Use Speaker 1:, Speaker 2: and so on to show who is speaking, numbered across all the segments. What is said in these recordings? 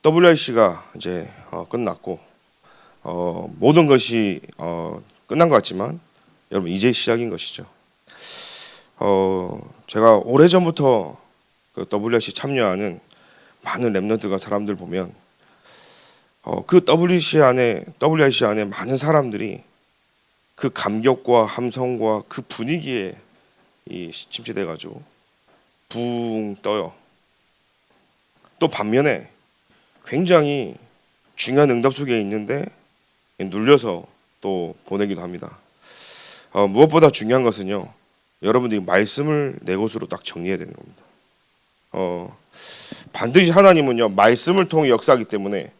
Speaker 1: WRC가 이제 끝났고 모든 것이 끝난 것 같지만 여러분 이제 시작인 것이죠. 제가 오래전부터 그 WRC 참여하는 많은 랩런트가 사람들 보면 그 WRC 안에 많은 사람들이 그 감격과 함성과 그 분위기에 침체돼가지고 붕 떠요. 또 반면에 굉장히 중요한 응답 속에 있는데 눌려서 또 보내기도 합니다. 무엇보다 중요한 것은요, 여러분들이 말씀을 내 것으로 딱 정리해야 되는 겁니다. 반드시 하나님은요 말씀을 통해 역사하기 때문에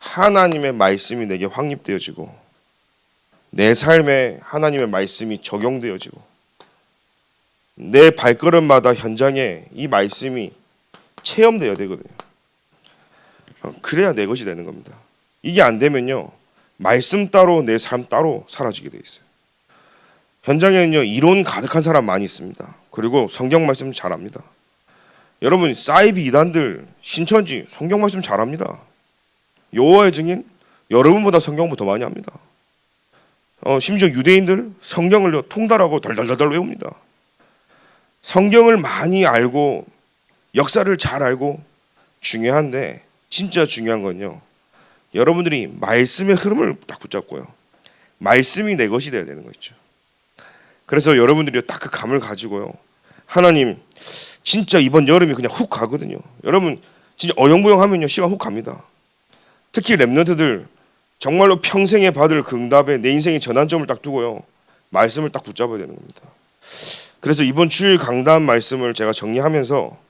Speaker 1: 하나님의 말씀이 내게 확립되어지고 내 삶에 하나님의 말씀이 적용되어지고 내 발걸음마다 현장에 이 말씀이 체험되어야 되거든요. 그래야 내 것이 되는 겁니다. 이게 안 되면요 말씀 따로 내 삶 따로 사라지게 돼 있어요. 현장에는요 이론 가득한 사람 많이 있습니다. 그리고 성경 말씀 잘합니다. 여러분 사이비 이단들 신천지 성경 말씀 잘합니다. 여호와의 증인 여러분보다 성경을 더 많이 합니다. 심지어 유대인들 성경을 통달하고 덜덜덜 외웁니다. 성경을 많이 알고 역사를 잘 알고 중요한데 진짜 중요한 건요 여러분들이 말씀의 흐름을 딱 붙잡고요 말씀이 내 것이 되어야 되는 거 있죠. 그래서 여러분들이 딱 그 감을 가지고요 하나님 진짜 이번 여름이 그냥 훅 가거든요. 여러분 진짜 어영부영하면요 시간 훅 갑니다. 특히 랩런트들 정말로 평생에 받을 그 응답에 내 인생의 전환점을 딱 두고요 말씀을 딱 붙잡아야 되는 겁니다. 그래서 이번 주일 강단 말씀을 제가 정리하면서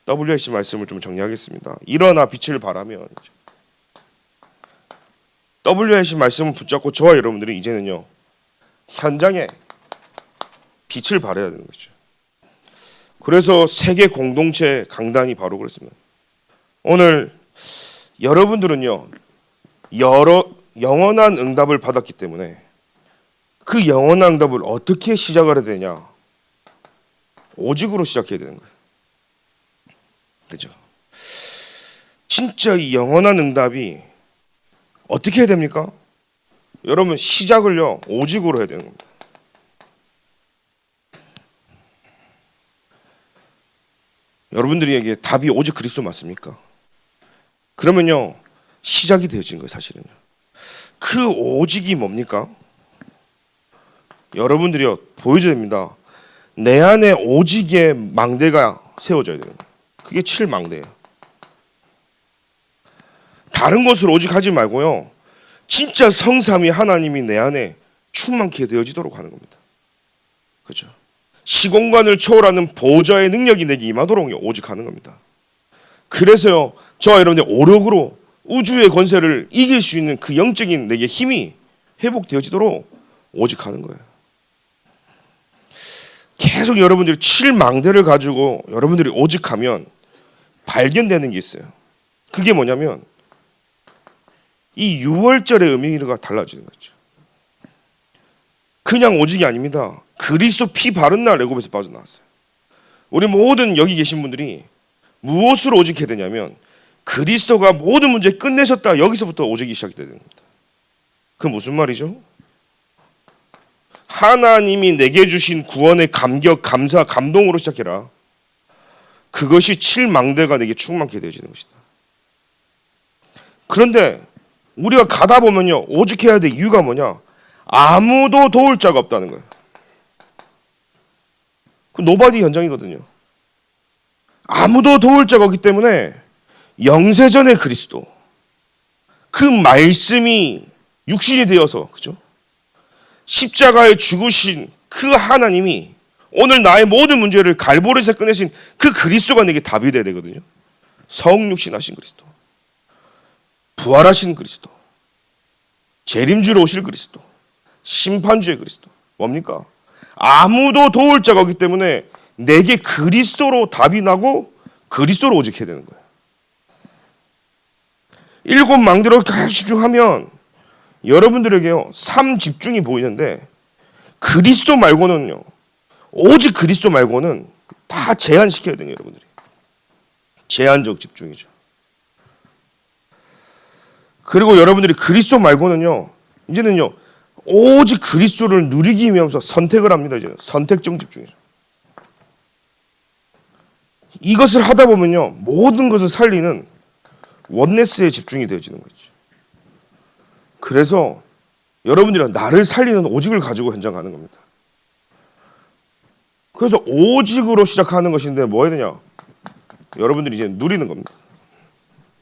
Speaker 1: WRC 말씀을 좀 정리하겠습니다. 일어나 빛을 발하면 WRC 말씀을 붙잡고 저와 여러분들이 이제는요 현장에 빛을 발해야 되는 거죠. 그래서 세계 공동체 강단이 바로 그렇습니다. 오늘 여러분들은요 영원한 응답을 받았기 때문에 그 영원한 응답을 어떻게 시작을 해야 되냐? 오직으로 시작해야 되는 거예요. 그죠? 진짜 이 영원한 응답이 어떻게 해야 됩니까? 여러분 시작을요 오직으로 해야 되는 겁니다. 여러분들에게 답이 오직 그리스도 맞습니까? 그러면요 시작이 되어진 거예요. 사실은요 그 오직이 뭡니까? 여러분들이요 보여줘야 됩니다. 내 안에 오직의 망대가 세워져야 돼요. 그게 7망대예요. 다른 것으로 오직하지 말고요 진짜 성삼위 하나님이 내 안에 충만케 되어지도록 하는 겁니다. 그렇죠? 시공간을 초월하는 보좌의 능력이 내게 임하도록 오직하는 겁니다. 그래서요 저와 여러분들 오력으로 우주의 권세를 이길 수 있는 그 영적인 내게 힘이 회복되어지도록 오직하는 거예요. 계속 여러분들이 7망대를 가지고 여러분들이 오직하면 발견되는 게 있어요. 그게 뭐냐면 이 6월절의 의미가 달라지는 거죠. 그냥 오직이 아닙니다. 그리스도 피 바른 날 애굽에서 빠져나왔어요. 우리 모든 여기 계신 분들이 무엇으로 오직해야 되냐면 그리스도가 모든 문제 끝내셨다. 여기서부터 오직이 시작이 되는 겁니다. 그 무슨 말이죠? 하나님이 내게 주신 구원의 감격, 감사, 감동으로 시작해라. 그것이 7망대가 내게 충만케 되어지는 것이다. 그런데 우리가 가다 보면요 오직해야 될 이유가 뭐냐? 아무도 도울 자가 없다는 거예요. 그 노바디 현장이거든요. 아무도 도울 자가 없기 때문에 영세전의 그리스도 그 말씀이 육신이 되어서 그죠? 십자가에 죽으신 그 하나님이 오늘 나의 모든 문제를 갈보리에서 꺼내신 그 그리스도가 내게 답이 돼야 되거든요. 성육신하신 그리스도, 부활하신 그리스도, 재림주로 오실 그리스도, 심판주의 그리스도. 뭡니까? 아무도 도울 자가 없기 때문에 내게 그리스도로 답이 나고 그리스도로 오직해야 되는 거예요. 7망대로 계속 집중하면 여러분들에게요 3집중이 보이는데 그리스도 말고는요 오직 그리스도 말고는 다 제한시켜야 돼요. 여러분들이 제한적 집중이죠. 그리고 여러분들이 그리스도 말고는요, 이제는요, 오직 그리스도를 누리기 위해서 선택을 합니다. 이제 선택적 집중이죠. 이것을 하다 보면요, 모든 것을 살리는 원네스에 집중이 되어지는 거죠. 그래서 여러분들이 나를 살리는 오직을 가지고 현장하는 겁니다. 그래서 오직으로 시작하는 것인데 뭐 해야 되냐? 여러분들이 이제 누리는 겁니다.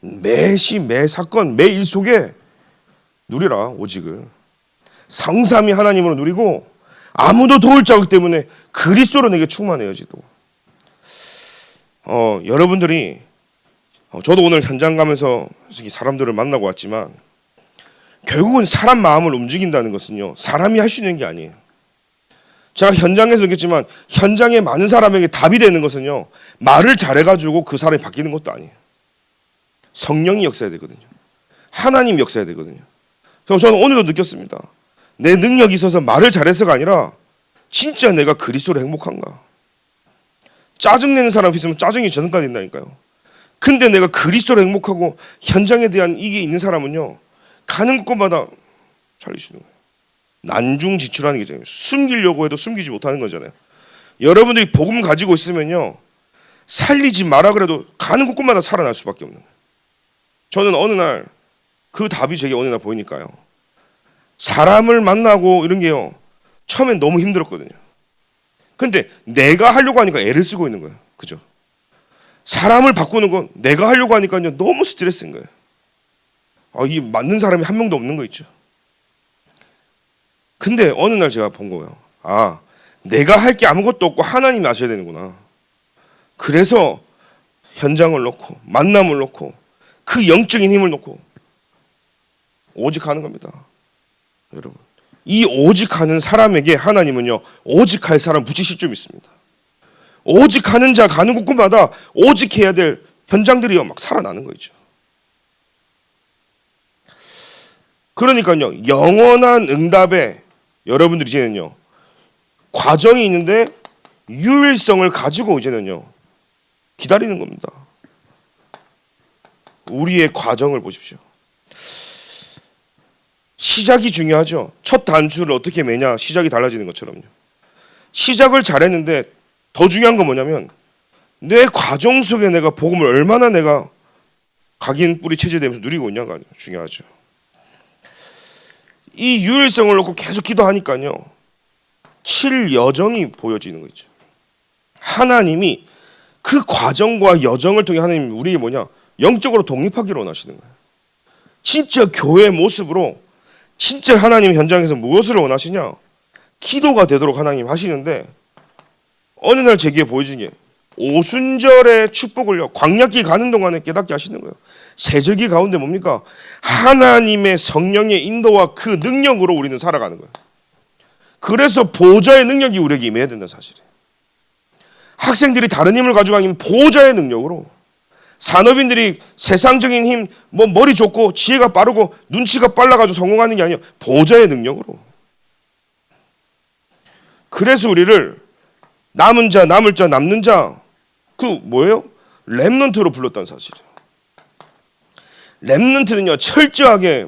Speaker 1: 매시, 매 사건, 매 일 속에 누리라, 오직을. 성삼위 하나님으로 누리고 아무도 도울 자 없기 때문에 그리스도로 내게 충만해야지도. 여러분들이 저도 오늘 현장 가면서 사람들을 만나고 왔지만 결국은 사람 마음을 움직인다는 것은요, 사람이 할 수 있는 게 아니에요. 제가 현장에서 느꼈지만 현장에 많은 사람에게 답이 되는 것은요, 말을 잘해가지고 그 사람이 바뀌는 것도 아니에요. 성령이 역사해야 되거든요. 하나님이 역사해야 되거든요. 그래서 저는 오늘도 느꼈습니다. 내 능력이 있어서 말을 잘해서가 아니라 진짜 내가 그리스도로 행복한가. 짜증내는 사람 있으면 짜증이 저는까지 된다니까요. 근데 내가 그리스도로 행복하고 현장에 대한 이게 있는 사람은요, 가는 곳마다 살릴 수 있는 거예요. 난중지출하는 게 숨기려고 해도 숨기지 못하는 거잖아요. 여러분들이 복음 가지고 있으면요, 살리지 마라 그래도 가는 곳마다 살아날 수밖에 없는 거예요. 저는 어느 날 그 답이 제게 어느 날 보이니까요, 사람을 만나고 이런 게요, 처음엔 너무 힘들었거든요. 근데 내가 하려고 하니까 애를 쓰고 있는 거예요. 그죠? 사람을 바꾸는 건 내가 하려고 하니까요, 너무 스트레스인 거예요. 이 맞는 사람이 한 명도 없는 거 있죠. 근데 어느 날 제가 본 거예요. 내가 할 게 아무것도 없고 하나님이 하셔야 되는구나. 그래서 현장을 놓고 만남을 놓고 그 영적인 힘을 놓고 오직 하는 겁니다. 여러분, 이 오직 하는 사람에게 하나님은요, 오직 할 사람 붙이실 줄 믿습니다. 오직 하는 자 가는 곳마다 오직 해야 될 현장들이요, 막 살아나는 거죠. 그러니까요, 영원한 응답에 여러분들이 이제는요, 과정이 있는데 유일성을 가지고 이제는요, 기다리는 겁니다. 우리의 과정을 보십시오. 시작이 중요하죠. 첫 단추를 어떻게 매냐, 시작이 달라지는 것처럼요. 시작을 잘했는데 더 중요한 건 뭐냐면 내 과정 속에 내가 복음을 얼마나 내가 각인 뿌리 체질되면서 누리고 있냐가 중요하죠. 이 유일성을 놓고 계속 기도하니까요, 7여정이 보여지는 거죠. 하나님이 그 과정과 여정을 통해 하나님이 우리에게 뭐냐, 영적으로 독립하기를 원하시는 거예요. 진짜 교회의 모습으로 진짜 하나님 현장에서 무엇을 원하시냐, 기도가 되도록 하나님 하시는데 어느 날 제게 보여진 게 오순절의 축복을요, 광야길 가는 동안에 깨닫게 하시는 거예요. 세절기 가운데 뭡니까? 하나님의 성령의 인도와 그 능력으로 우리는 살아가는 거예요. 그래서 보좌의 능력이 우리에게 임해야 된다는 사실이에요. 학생들이 다른 힘을 가지고 아니면 보좌의 능력으로, 산업인들이 세상적인 힘, 머리 좋고 지혜가 빠르고 눈치가 빨라가지고 성공하는 게 아니에요. 보좌의 능력으로. 그래서 우리를 남은 자, 남을 자, 남는 자, 뭐예요? 렘넌트로 불렀다는 사실이에요. 렘넌트는요, 철저하게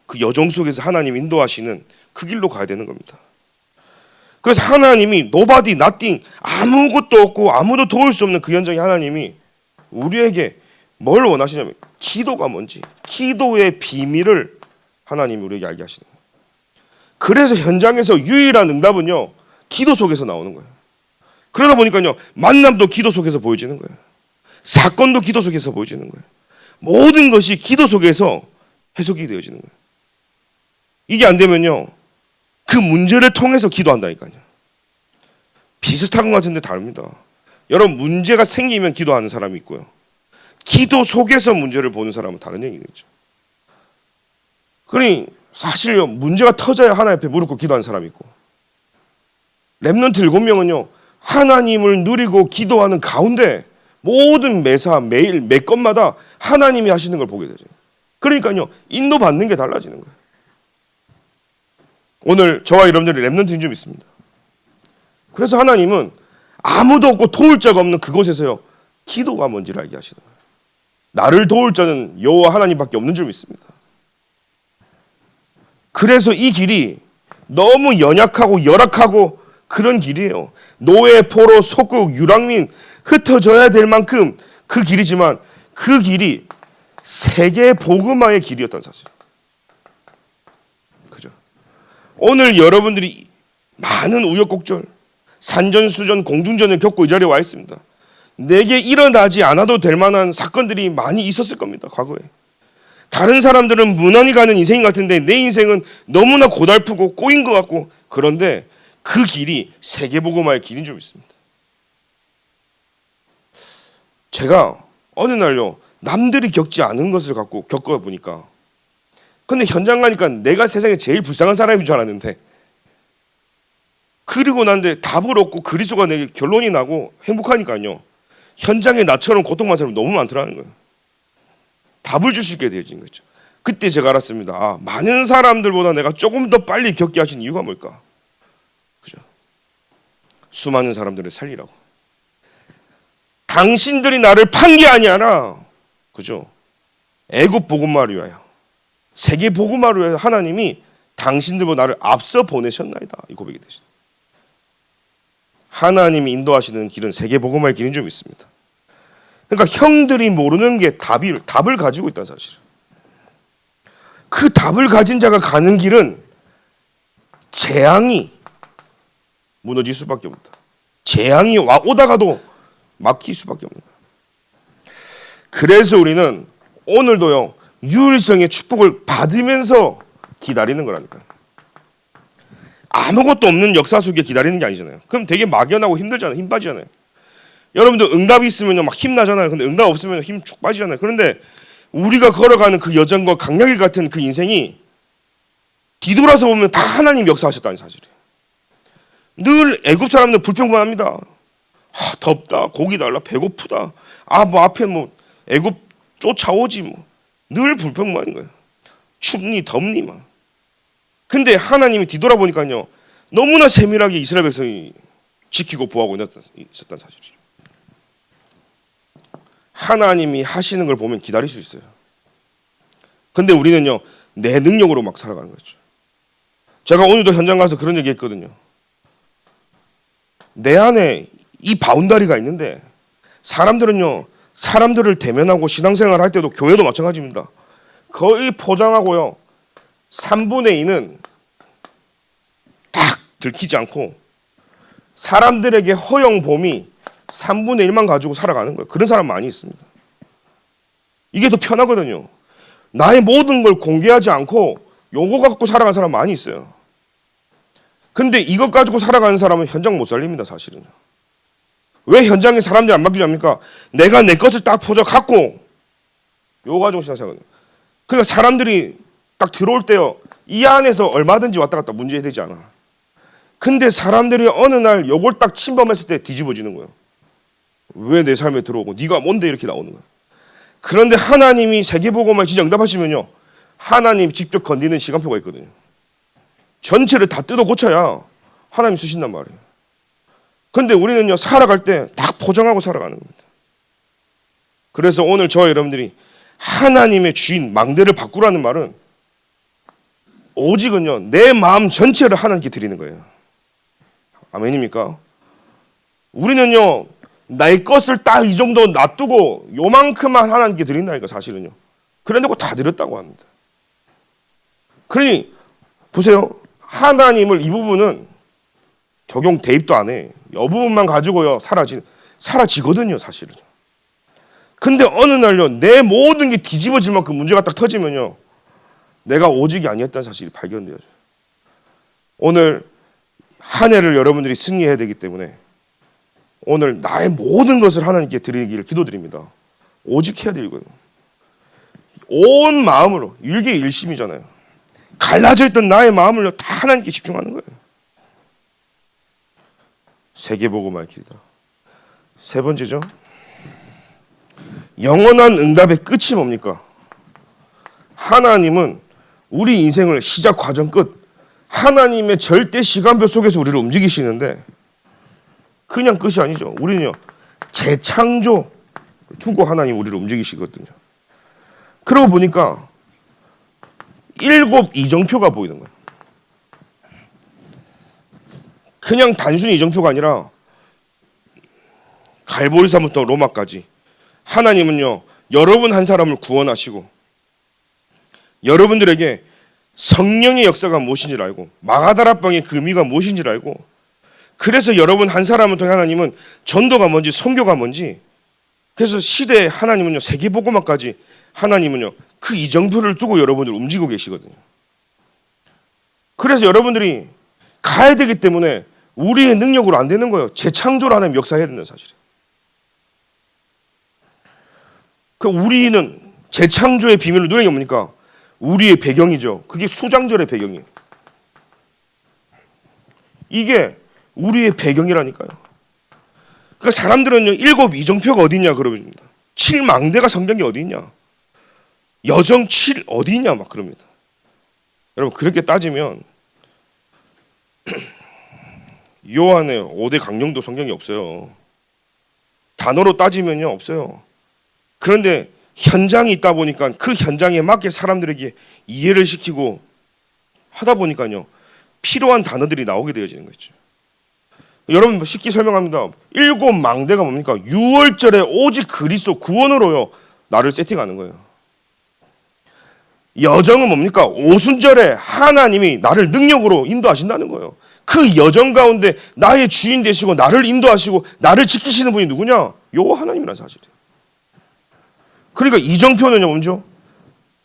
Speaker 1: 그 여정 속에서 하나님 인도하시는 그 길로 가야 되는 겁니다. 그래서 하나님이 nobody, nothing, 아무것도 없고 아무도 도울 수 없는 그 현장에 하나님이 우리에게 뭘 원하시냐면 기도가 뭔지, 기도의 비밀을 하나님이 우리에게 알게 하시는 거예요. 그래서 현장에서 유일한 응답은요, 기도 속에서 나오는 거예요. 그러다 보니까요, 만남도 기도 속에서 보여지는 거예요. 사건도 기도 속에서 보여지는 거예요. 모든 것이 기도 속에서 해석이 되어지는 거예요. 이게 안 되면요, 그 문제를 통해서 기도한다니까요. 비슷한 것 같은데 다릅니다. 여러분, 문제가 생기면 기도하는 사람이 있고요, 기도 속에서 문제를 보는 사람은 다른 얘기겠죠. 그러니 사실요, 문제가 터져야 하나님 앞에 무릎 꿇고 기도하는 사람이 있고, 렘넌트 7명은요 하나님을 누리고 기도하는 가운데 모든 매사 매일 매 건마다 하나님이 하시는 걸 보게 되죠. 그러니까요, 인도받는 게 달라지는 거예요. 오늘 저와 여러분들이 렘넌트인 줄 믿습니다. 그래서 하나님은 아무도 없고 도울 자가 없는 그곳에서요, 기도가 뭔지를 알게 하시는 거예요. 나를 도울 자는 여호와 하나님밖에 없는 줄 믿습니다. 그래서 이 길이 너무 연약하고 열악하고 그런 길이에요. 노예, 포로, 속국, 유랑민 흩어져야 될 만큼 그 길이지만 그 길이 세계 복음화의 길이었던 사실. 그죠? 오늘 여러분들이 많은 우여곡절, 산전수전, 공중전을 겪고 이 자리에 와 있습니다. 내게 일어나지 않아도 될 만한 사건들이 많이 있었을 겁니다. 과거에. 다른 사람들은 무난히 가는 인생 같은데 내 인생은 너무나 고달프고 꼬인 것 같고, 그런데 그 길이 세계복음화의 길인 줄 믿습니다. 제가 어느 날요, 남들이 겪지 않은 것을 갖고 겪어보니까, 근데 현장 가니까 내가 세상에 제일 불쌍한 사람인 줄 알았는데, 그리고 난데 답을 얻고 그리스도가 내게 결론이 나고 행복하니까요, 현장에 나처럼 고통받는 사람이 너무 많더라는 거예요. 답을 줄 수 있게 되어진 거죠. 그때 제가 알았습니다. 아, 많은 사람들보다 내가 조금 더 빨리 겪게 하신 이유가 뭘까? 그죠? 수많은 사람들을 살리라고. 당신들이 나를 판 게 아니라, 그죠? 애굽 복음화를 위하여, 세계 복음화를 위하여 하나님이 당신들보다 나를 앞서 보내셨나이다. 이 고백이 되시죠. 하나님이 인도하시는 길은 세계 복음화의 길인 줄 믿습니다. 그러니까 형들이 모르는 게 답을 가지고 있다는 사실. 그 답을 가진 자가 가는 길은 재앙이 무너질 수밖에 없다. 재앙이 오다가도 막힐 수밖에 없는 거야. 그래서 우리는 오늘도요, 유일성의 축복을 받으면서 기다리는 거라니까요. 아무것도 없는 역사 속에 기다리는 게 아니잖아요. 그럼 되게 막연하고 힘들잖아요. 힘 빠지잖아요. 여러분들 응답이 있으면 막 힘나잖아요. 근데 응답 없으면 힘 축 빠지잖아요. 그런데 우리가 걸어가는 그 여정과 강약일 같은 그 인생이 뒤돌아서 보면 다 하나님 역사하셨다는 사실이에요. 늘 애굽 사람들 불평만합니다. 덥다, 고기 달라, 배고프다. 뭐 앞에 뭐 애굽 쫓아오지 뭐. 늘 불평만인 거예요. 춥니 덥니 막. 근데 하나님이 뒤돌아보니까요, 너무나 세밀하게 이스라엘 백성이 지키고 보호하고 있었다는 사실이에요. 하나님이 하시는 걸 보면 기다릴 수 있어요. 근데 우리는요, 내 능력으로 막 살아가는 거죠. 제가 오늘도 현장 가서 그런 얘기 했거든요. 내 안에 이 바운다리가 있는데, 사람들은요, 사람들을 대면하고 신앙생활 할 때도, 교회도 마찬가지입니다. 거의 포장하고요, 3분의 2는 딱 들키지 않고 사람들에게 허용범위 3분의 1만 가지고 살아가는 거예요. 그런 사람 많이 있습니다. 이게 더 편하거든요. 나의 모든 걸 공개하지 않고 요거 갖고 살아가는 사람 많이 있어요. 근데 이것 가지고 살아가는 사람은 현장 못 살립니다, 사실은. 왜 현장에 사람들이 안 맡기자니까? 내가 내 것을 딱 포져 갖고 요거 가지고 생각하거든요. 그러니까 사람들이 딱 들어올 때요, 이 안에서 얼마든지 왔다 갔다 문제되지 않아. 근데 사람들이 어느 날 요걸 딱 침범했을 때 뒤집어지는 거예요. 왜 내 삶에 들어오고 네가 뭔데 이렇게 나오는 거야. 그런데 하나님이 세계복음화에 진짜 응답하시면요, 하나님 직접 건드리는 시간표가 있거든요. 전체를 다 뜯어 고쳐야 하나님 쓰신단 말이에요. 근데 우리는요, 살아갈 때 딱 포장하고 살아가는 겁니다. 그래서 오늘 저와 여러분들이 하나님의 주인 망대를 바꾸라는 말은 오직은요, 내 마음 전체를 하나님께 드리는 거예요. 아멘입니까? 우리는요, 내 것을 딱 이 정도 놔두고 요만큼만 하나님께 드린다니까, 사실은요. 그래놓고 다 드렸다고 합니다. 그러니 보세요, 하나님을 이 부분은 적용 대입도 안 해. 이 부분만 가지고요 사라지거든요, 사실은. 근데 어느 날요, 내 모든 게 뒤집어질 만큼 문제가 딱 터지면요, 내가 오직이 아니었다는 사실이 발견되어져요. 오늘 한 해를 여러분들이 승리해야 되기 때문에 오늘 나의 모든 것을 하나님께 드리기를 기도드립니다. 오직 해야 되고요. 온 마음으로, 일개일심이잖아요. 갈라져 있던 나의 마음을 다 하나님께 집중하는 거예요. 세계복음화의 길이다. 세 번째죠, 영원한 응답의 끝이 뭡니까? 하나님은 우리 인생을 시작 과정 끝, 하나님의 절대 시간표 속에서 우리를 움직이시는데 그냥 끝이 아니죠. 우리는요, 재창조, 두고 하나님 우리를 움직이시거든요. 그러고 보니까 7 이정표가 보이는 거예요. 그냥 단순히 이정표가 아니라 갈보리산부터 로마까지 하나님은요, 여러분 한 사람을 구원하시고 여러분들에게 성령의 역사가 무엇인지를 알고 마가다락방의 그 의미가 무엇인지를 알고, 그래서 여러분 한 사람을 통해 하나님은 전도가 뭔지 선교가 뭔지, 그래서 시대에 하나님은요, 세계복음화까지 하나님은요 그 이정표를 두고 여러분들 움직이고 계시거든요. 그래서 여러분들이 가야 되기 때문에 우리의 능력으로 안 되는 거예요. 재창조를 하나님 역사해야 된다는 사실이에요. 그 우리는 재창조의 비밀을 누리는 게 뭡니까? 우리의 배경이죠. 그게 수장절의 배경이에요. 이게 우리의 배경이라니까요. 그러니까 사람들은요, 7 이정표가 어디 있냐 그럽니다. 7망대가 성경에 어디 있냐, 여정 7 어디 있냐 막 그럽니다. 여러분, 그렇게 따지면 요한의 5대 강령도 성경에 없어요. 단어로 따지면요 없어요. 그런데 현장이 있다 보니까 그 현장에 맞게 사람들에게 이해를 시키고 하다 보니까요 필요한 단어들이 나오게 되어지는 거죠. 여러분, 쉽게 설명합니다. 7망대가 뭡니까? 6월절에 오직 그리스도 구원으로요 나를 세팅하는 거예요. 여정은 뭡니까? 오순절에 하나님이 나를 능력으로 인도하신다는 거예요. 그 여정 가운데 나의 주인 되시고 나를 인도하시고 나를 지키시는 분이 누구냐? 요 하나님이라는 사실이에요. 그러니까 이정표는요 먼저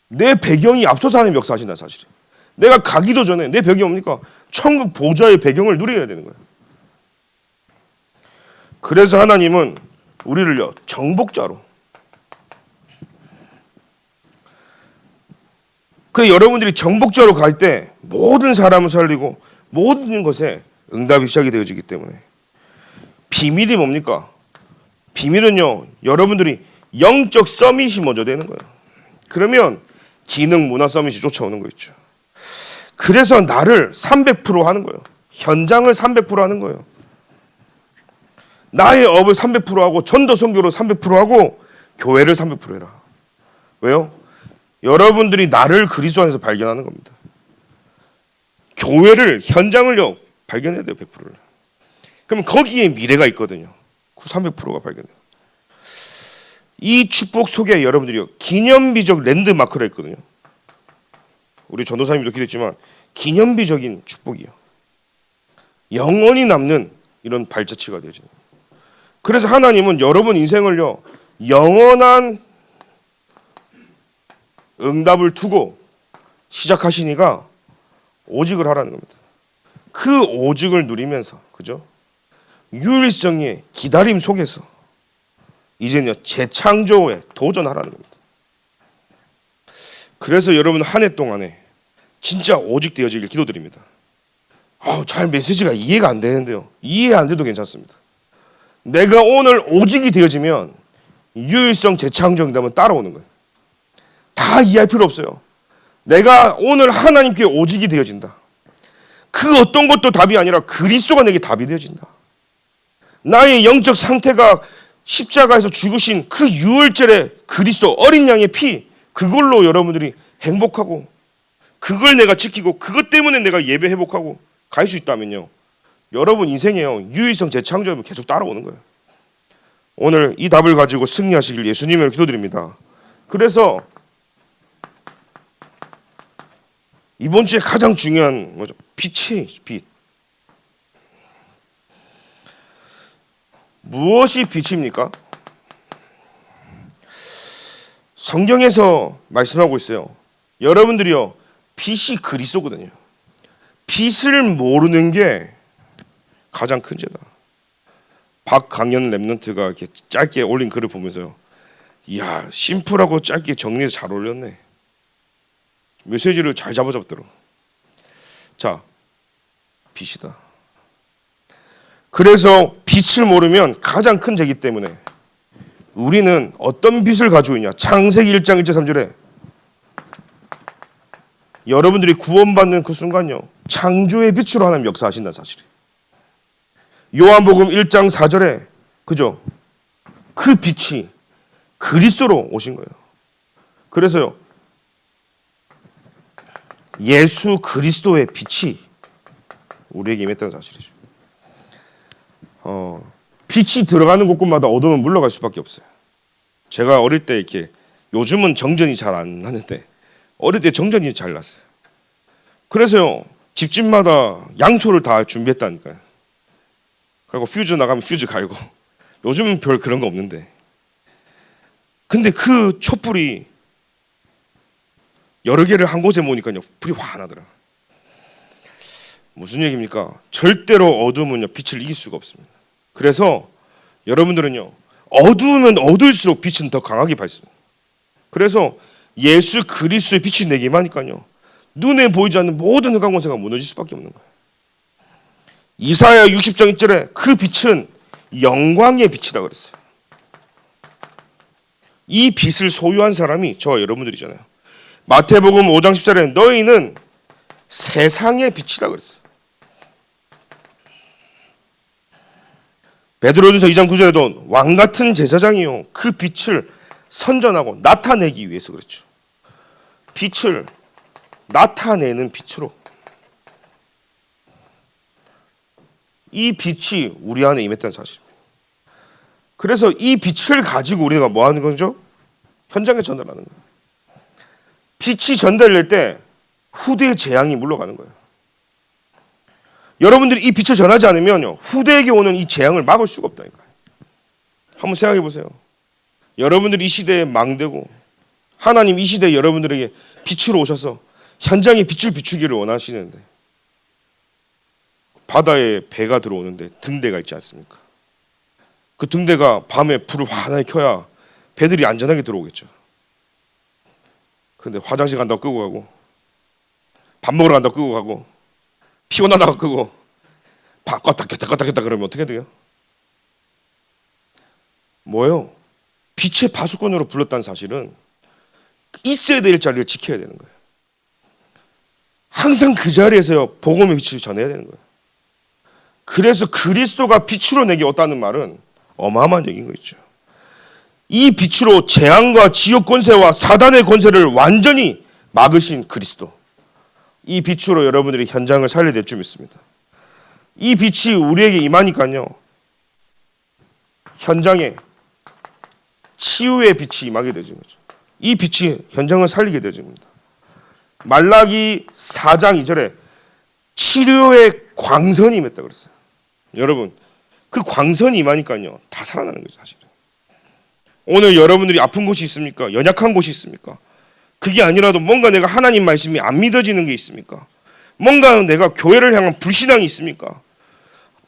Speaker 1: 내 배경이 앞서서 하나님 역사하신다는 사실이에요. 내가 가기도 전에 내 배경이 뭡니까? 천국 보좌의 배경을 누려야 되는 거예요. 그래서 하나님은 우리를요 정복자로, 그래 여러분들이 정복자로 갈 때 모든 사람을 살리고 모든 것에 응답이 시작이 되어지기 때문에 비밀이 뭡니까? 비밀은요 여러분들이 영적 서밋이 먼저 되는 거예요. 그러면 기능 문화 서밋이 쫓아오는 거였죠. 그래서 나를 300% 하는 거예요. 현장을 300% 하는 거예요. 나의 업을 300% 하고 전도 선교를 300% 하고 교회를 300% 해라. 왜요? 여러분들이 나를 그리스도 안에서 발견하는 겁니다. 교회를, 현장을요 발견해야 돼요. 100%를. 그럼 거기에 미래가 있거든요. 그 300%가 발견돼요. 이 축복 속에 여러분들이요 기념비적 랜드마크가 있거든요. 우리 전도사님도 기도했지만 기념비적인 축복이요, 영원히 남는 이런 발자취가 되어지는 거예요. 그래서 하나님은 여러분 인생을요 영원한 응답을 두고 시작하시니까 오직을 하라는 겁니다. 그 오직을 누리면서, 그죠? 유일성의 기다림 속에서 이제는요 재창조에 도전하라는 겁니다. 그래서 여러분 한 해 동안에 진짜 오직 되어지길 기도드립니다. 잘 메시지가 이해가 안 되는데요. 이해 안 돼도 괜찮습니다. 내가 오늘 오직이 되어지면 유일성 재창조 응답은 따라오는 거예요. 다 이해할 필요 없어요. 내가 오늘 하나님께 오직이 되어진다. 그 어떤 것도 답이 아니라 그리스도가 내게 답이 되어진다. 나의 영적 상태가 십자가에서 죽으신 그 유월절의 그리스도 어린 양의 피, 그걸로 여러분들이 행복하고 그걸 내가 지키고 그것 때문에 내가 예배 회복하고 갈 수 있다면요 여러분 인생에요 유일성 재창조하면 계속 따라오는 거예요. 오늘 이 답을 가지고 승리하시길 예수님으로 기도드립니다. 그래서 이번 주에 가장 중요한 뭐죠? 빛이 빛. 무엇이 빛입니까? 성경에서 말씀하고 있어요. 여러분들이요 빛이 그리스도거든요. 빛을 모르는 게 가장 큰 죄다. 박강연 랩런트가 이렇게 짧게 올린 글을 보면서요, 이야 심플하고 짧게 정리해서 잘 올렸네. 메시지를 잘 잡아잡더라고. 자, 빛이다. 그래서 빛을 모르면 가장 큰 죄이기 때문에 우리는 어떤 빛을 가지고 있냐. 창세기 1장 1절 3절에 여러분들이 구원받는 그 순간요 창조의 빛으로 하나님 역사하신다는 사실이에요. 요한복음 1장 4절에 그죠? 그 빛이 그리스도로 오신 거예요. 그래서요, 예수 그리스도의 빛이 우리에게 임했다는 사실이죠. 빛이 들어가는 곳곳마다 어둠은 물러갈 수밖에 없어요. 제가 어릴 때 이렇게, 요즘은 정전이 잘 안 나는데 어릴 때 정전이 잘 났어요. 그래서요, 집집마다 양초를 다 준비했다니까요. 그리고 퓨즈 나가면 퓨즈 갈고. 요즘은 별 그런 거 없는데, 근데 그 촛불이 여러 개를 한 곳에 모으니까요, 불이 환하더라. 무슨 얘기입니까? 절대로 어둠은요, 빛을 이길 수가 없습니다. 그래서 여러분들은요, 어두우면 어두울수록 빛은 더 강하게 밝습니다. 그래서 예수 그리스도의 빛이 내게 임하니까요, 눈에 보이지 않는 모든 흑암 권세가 무너질 수밖에 없는 거예요. 이사야 60장 1절에 그 빛은 영광의 빛이다 그랬어요. 이 빛을 소유한 사람이 저와 여러분들이잖아요. 마태복음 5장 14절에 너희는 세상의 빛이다 그랬어요. 베드로전서 2장 9절에도 왕같은 제사장이요 그 빛을 선전하고 나타내기 위해서 그랬죠. 빛을 나타내는 빛으로, 이 빛이 우리 안에 임했다는 사실입니다. 그래서 이 빛을 가지고 우리가 뭐 하는 거죠? 현장에 전달하는 거예요. 빛이 전달될 때 후대의 재앙이 물러가는 거예요. 여러분들이 이 빛을 전하지 않으면요, 후대에게 오는 이 재앙을 막을 수가 없다니까요. 한번 생각해 보세요. 여러분들이 이 시대에 망되고 하나님 이 시대에 여러분들에게 빛으로 오셔서 현장에 빛을 비추기를 원하시는데, 바다에 배가 들어오는데 등대가 있지 않습니까? 그 등대가 밤에 불을 환하게 켜야 배들이 안전하게 들어오겠죠. 근데 화장실 간다고 끄고 가고, 밥 먹으러 간다고 끄고 가고, 피곤하다고 끄고, 껐다 켰다 그러면 어떻게 돼요? 뭐예요? 빛의 파수꾼으로 불렀다는 사실은 있어야 될 자리를 지켜야 되는 거예요. 항상 그 자리에서 복음의 빛을 전해야 되는 거예요. 그래서 그리스도가 빛으로 내게 왔다는 말은 어마어마한 얘기인 거죠. 이 빛으로 재앙과 지옥 권세와 사단의 권세를 완전히 막으신 그리스도, 이 빛으로 여러분들이 현장을 살려낼 줄 믿습니다. 이 빛이 우리에게 임하니까요, 현장에 치유의 빛이 임하게 되는 거죠. 이 빛이 현장을 살리게 되집니다. 말라기 4장 2절에 치료의 광선이 임했다 그랬어요. 여러분, 그 광선이 임하니까요, 다 살아나는 거죠, 사실은. 오늘 여러분들이 아픈 곳이 있습니까? 연약한 곳이 있습니까? 그게 아니라도 뭔가 내가 하나님 말씀이 안 믿어지는 게 있습니까? 뭔가 내가 교회를 향한 불신앙이 있습니까?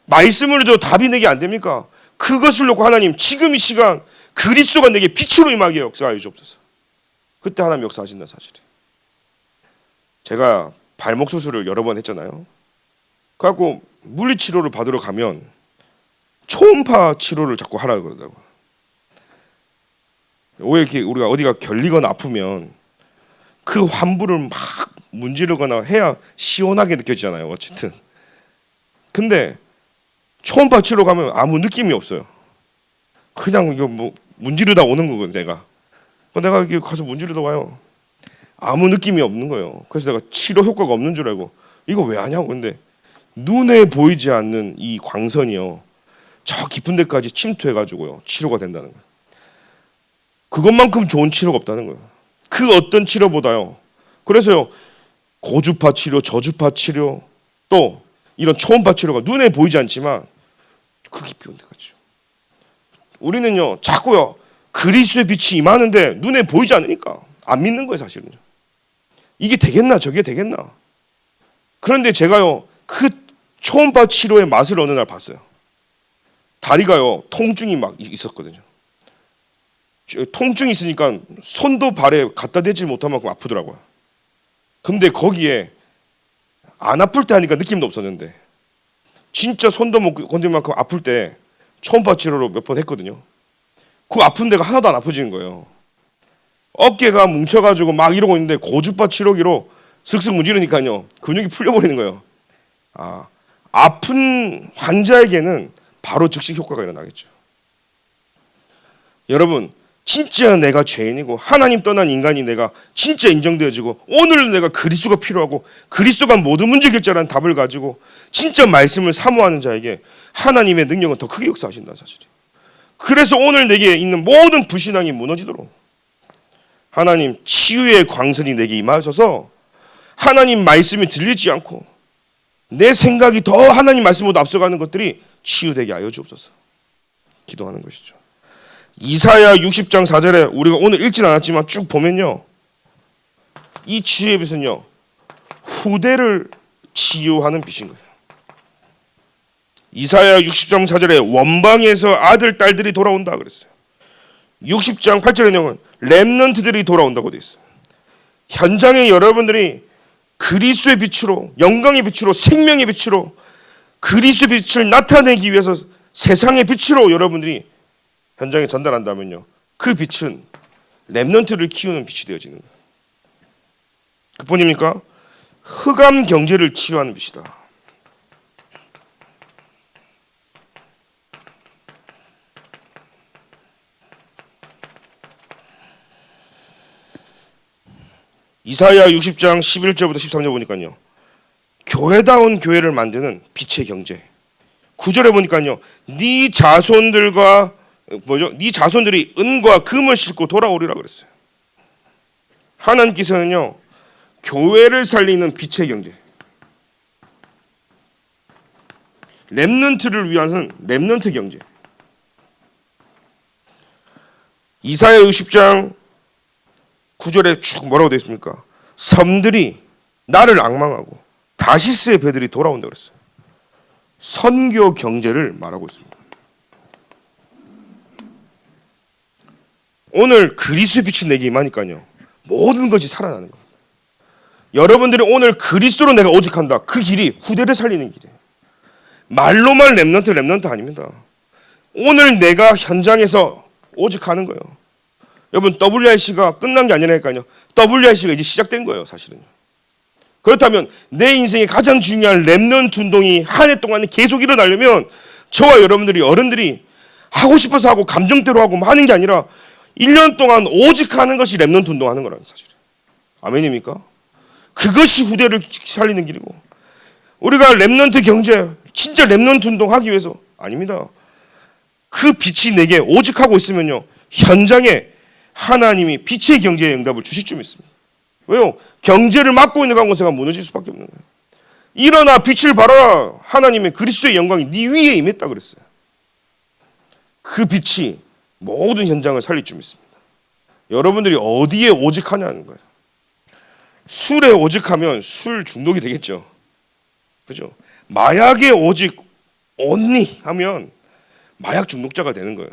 Speaker 1: 말씀으로도 답이 내게 안 됩니까? 그것을 놓고 하나님 지금 이 시간 그리스도가 내게 빛으로 임하게 역사하여 주옵소서. 그때 하나님 역사하신다는 사실이에요. 제가 발목 수술을 여러 번 했잖아요. 그래갖고 물리치료를 받으러 가면 초음파 치료를 자꾸 하라고 그러더라고요. 왜 이렇게 우리가 어디가 결리거나 아프면 그 환부를 막 문지르거나 해야 시원하게 느껴지잖아요. 어쨌든. 근데 초음파 치료 가면 아무 느낌이 없어요. 그냥 이거 뭐 문지르다 오는 거거든 내가. 내가 여기 가서 문지르다 와요. 아무 느낌이 없는 거예요. 그래서 내가 치료 효과가 없는 줄 알고 이거 왜 하냐고. 근데 눈에 보이지 않는 이 광선이요, 저 깊은 데까지 침투해가지고요 치료가 된다는 거예요. 그것만큼 좋은 치료가 없다는 거예요. 그 어떤 치료보다요. 그래서요, 고주파 치료, 저주파 치료, 또 이런 초음파 치료가 눈에 보이지 않지만 그 깊이 온 데까지요. 우리는요 자꾸요 그리스도의 빛이 임하는데 눈에 보이지 않으니까 안 믿는 거예요, 사실은요. 이게 되겠나 저게 되겠나. 그런데 제가요 그 초음파 치료의 맛을 어느 날 봤어요. 다리가요 통증이 막 있었거든요. 통증이 있으니까 손도 발에 갖다 대지 못할 만큼 아프더라고요. 근데 거기에 안 아플 때 하니까 느낌도 없었는데 진짜 손도 못 건들 만큼 아플 때 초음파 치료로 몇 번 했거든요. 그 아픈 데가 하나도 안 아파지는 거예요. 어깨가 뭉쳐가지고 막 이러고 있는데 고주파 치료기로 슥슥 문지르니까요 근육이 풀려버리는 거예요. 아픈 환자에게는 바로 즉시 효과가 일어나겠죠. 여러분, 진짜 내가 죄인이고 하나님 떠난 인간이 내가 진짜 인정되어지고 오늘 내가 그리스도가 필요하고 그리스도가 모든 문제 결정하는 답을 가지고 진짜 말씀을 사모하는 자에게 하나님의 능력은 더 크게 역사하신다는 사실이에요. 그래서 오늘 내게 있는 모든 불신앙이 무너지도록 하나님 치유의 광선이 내게 임하셔서 하나님 말씀이 들리지 않고 내 생각이 더 하나님 말씀보다 앞서가는 것들이 치유되게 하여 주옵소서. 기도하는 것이죠. 이사야 60장 4절에 우리가 오늘 읽진 않았지만 쭉 보면요, 이 치유의 빛은요 후대를 치유하는 빛인 거예요. 이사야 60장 4절에 원방에서 아들 딸들이 돌아온다 그랬어요. 60장 8절의 내용은 렘넌트들이 돌아온다고 되어 있어요. 현장에 여러분들이 그리스도의 빛으로, 영광의 빛으로, 생명의 빛으로 그리스도의 빛을 나타내기 위해서 세상의 빛으로 여러분들이 현장에 전달한다면요, 그 빛은 렘넌트를 키우는 빛이 되어지는 거예요. 그뿐입니까? 흑암 경제를 치유하는 빛이다. 이사야 60장 11절부터 13절 보니까요, 교회다운 교회를 만드는 빛의 경제. 9절에 보니까요, 네 자손들과 네 자손들이 은과 금을 싣고 돌아오리라 그랬어요. 하나님께서는요 교회를 살리는 빛의 경제, 렘넌트를 위한 렘넌트 경제. 이사야 60장 9절에 쭉 뭐라고 되어 있습니까? 섬들이 나를 앙망하고 다시스의 배들이 돌아온다 그랬어요. 선교 경제를 말하고 있습니다. 오늘 그리스도의 빛이 내게 임하니까요 모든 것이 살아나는 겁니다. 여러분들이 오늘 그리스도로 내가 오직한다, 그 길이 후대를 살리는 길이에요. 말로만 렘넌트 아닙니다. 오늘 내가 현장에서 오직하는 거예요. 여러분 WRC가 끝난 게 아니라니까요. WRC가 이제 시작된 거예요 사실은요. 그렇다면 내 인생의 가장 중요한 렘넌트 운동이 한 해 동안 계속 일어나려면 저와 여러분들이 어른들이 하고 싶어서 하고 감정대로 하고 하는 게 아니라 1년 동안 오직 하는 것이 렘넌트 운동하는 거라는 사실이에요. 아멘입니까? 그것이 후대를 살리는 길이고, 우리가 렘넌트 경제, 진짜 렘넌트 운동하기 위해서 아닙니다. 그 빛이 내게 오직하고 있으면요 현장에 하나님이 빛의 경제의 응답을 주실 줄 믿습니다. 왜요? 경제를 막고 있는 가운데가 무너질 수밖에 없는 거예요. 일어나 빛을 발하라, 하나님의 그리스도의 영광이 네 위에 임했다 그랬어요. 그 빛이 모든 현장을 살릴 줄 믿습니다. 여러분들이 어디에 오직하냐는 거예요. 술에 오직하면 술 중독이 되겠죠. 그죠? 마약에 오직 온니 하면 마약 중독자가 되는 거예요.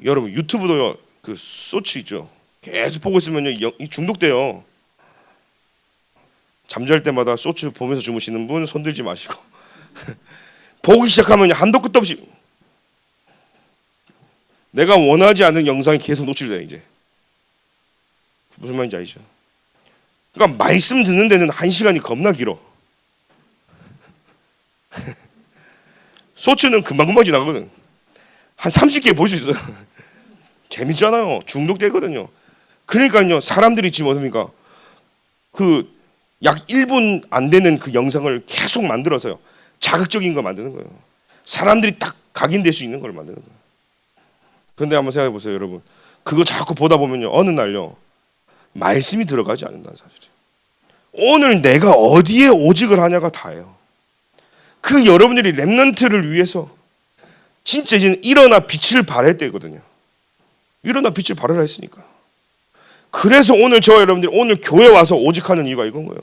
Speaker 1: 여러분 유튜브도 그 쇼츠 있죠. 계속 보고 있으면요 중독돼요. 잠잘 때마다 쇼츠 보면서 주무시는 분 손들지 마시고 보기 시작하면 한도 끝도 없이 내가 원하지 않는 영상이 계속 노출돼요. 이제 무슨 말인지 아시죠? 그러니까 말씀 듣는 데는 1시간이 겁나 길어. 쇼츠는 금방금방 지나가거든. 한 30개 볼 수 있어요. 재밌잖아요. 중독되거든요. 그러니까요 사람들이 지금 어떻습니까? 그 약 1분 안 되는 그 영상을 계속 만들어서요 자극적인 거 만드는 거예요. 사람들이 딱 각인될 수 있는 걸 만드는 거예요. 그런데 한번 생각해 보세요 여러분. 그거 자꾸 보다 보면요 어느 날요 말씀이 들어가지 않는다는 사실이에요. 오늘 내가 어디에 오직을 하냐가 다예요. 그 여러분들이 렘넌트를 위해서 진짜 이제는 일어나 빛을 발할 때거든요. 일어나 빛을 발하라 했으니까. 그래서 오늘 저와 여러분들이 오늘 교회 와서 오직하는 이유가 이건 거예요.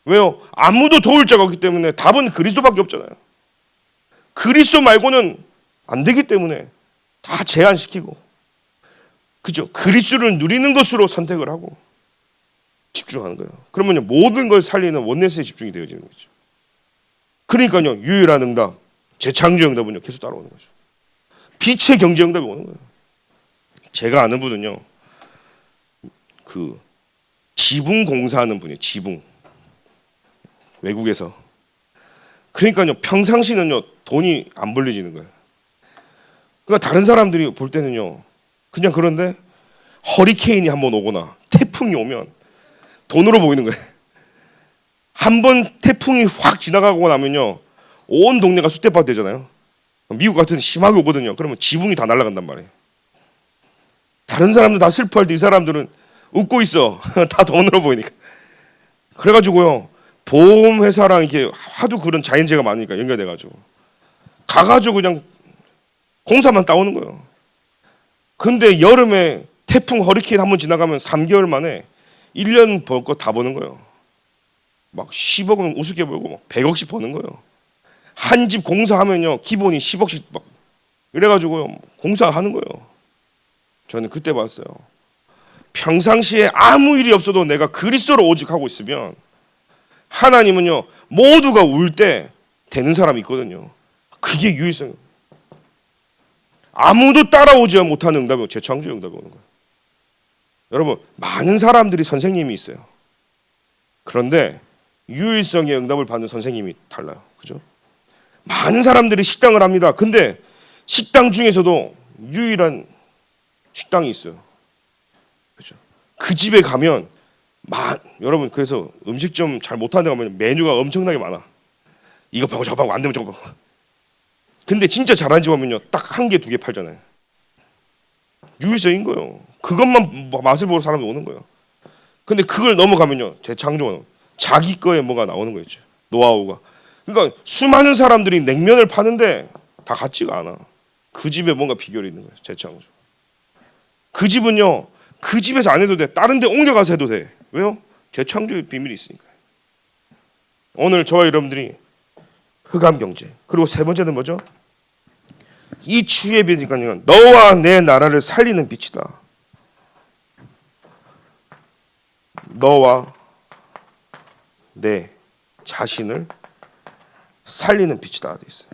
Speaker 1: 왜요? 아무도 도울 자가 없기 때문에 답은 그리스도밖에 없잖아요. 그리스도 말고는 안 되기 때문에 다 제한시키고, 그죠? 그리스도를 누리는 것으로 선택을 하고 집중하는 거예요. 그러면 모든 걸 살리는 원네스에 집중이 되어지는 거죠. 그러니까요 유일한 응답, 재창조 응답은요 계속 따라오는 거죠. 빛의 경제 응답이 오는 거예요. 제가 아는 분은요 그 지붕 공사하는 분이에요. 지붕, 외국에서. 그러니까요 평상시는요 돈이 안 벌려지는 거예요. 그러니까 다른 사람들이 볼 때는요, 그냥 그런데 허리케인이 한번 오거나 태풍이 오면 돈으로 보이는 거예요. 한번 태풍이 확 지나가고 나면요, 온 동네가 쑥대밭 되잖아요. 미국 같은 데 심하게 오거든요. 그러면 지붕이 다 날아간단 말이에요. 다른 사람들 다 슬퍼할 때 이 사람들은 웃고 있어. 다 돈으로 보이니까. 그래가지고요, 보험회사랑 이렇게 하도 그런 자연재해가 많으니까 연결돼가지고 가가지고 그냥 공사만 따오는 거예요. 근데 여름에 태풍 허리케인 한번 지나가면 3개월 만에 1년 벌 거 다 버는 거예요. 막 10억은 우습게 벌고 막 100억씩 버는 거예요. 한 집 공사하면요, 기본이 10억씩 막 이래가지고요, 공사하는 거예요. 저는 그때 봤어요. 평상시에 아무 일이 없어도 내가 그리스도로 오직 하고 있으면 하나님은요, 모두가 울 때 되는 사람이 있거든요. 그게 유일성. 아무도 따라오지 못하는 응답이 재창조의 응답이 오는 거예요. 여러분, 많은 사람들이 선생님이 있어요. 그런데 유일성의 응답을 받는 선생님이 달라요. 그죠? 많은 사람들이 식당을 합니다. 근데 식당 중에서도 유일한 식당이 있어요. 그죠? 그 집에 가면 여러분, 그래서 음식점 잘 못하는 데 가면 메뉴가 엄청나게 많아. 이거 파고 저거 파고 안 되면 저거 파고. 근데 진짜 잘하는 집 가면요, 딱 한 개, 두 개 팔잖아요. 유일성인 거예요. 그것만 맛을 보러 사람이 오는 거예요. 근데 그걸 넘어가면요, 재창조는 자기 거에 뭐가 나오는 거였죠. 노하우가. 그러니까 수많은 사람들이 냉면을 파는데 다 같지가 않아. 그 집에 뭔가 비결이 있는 거예요. 재창조. 그 집은요, 그 집에서 안 해도 돼. 다른 데 옮겨가서 해도 돼. 왜요? 재창조의 비밀이 있으니까. 오늘 저와 여러분들이 흑암 경제, 그리고 세 번째는 뭐죠? 이 추위의 빛이니까요, 너와 내 나라를 살리는 빛이다. 너와 내 자신을 살리는 빛이다 돼 있어요.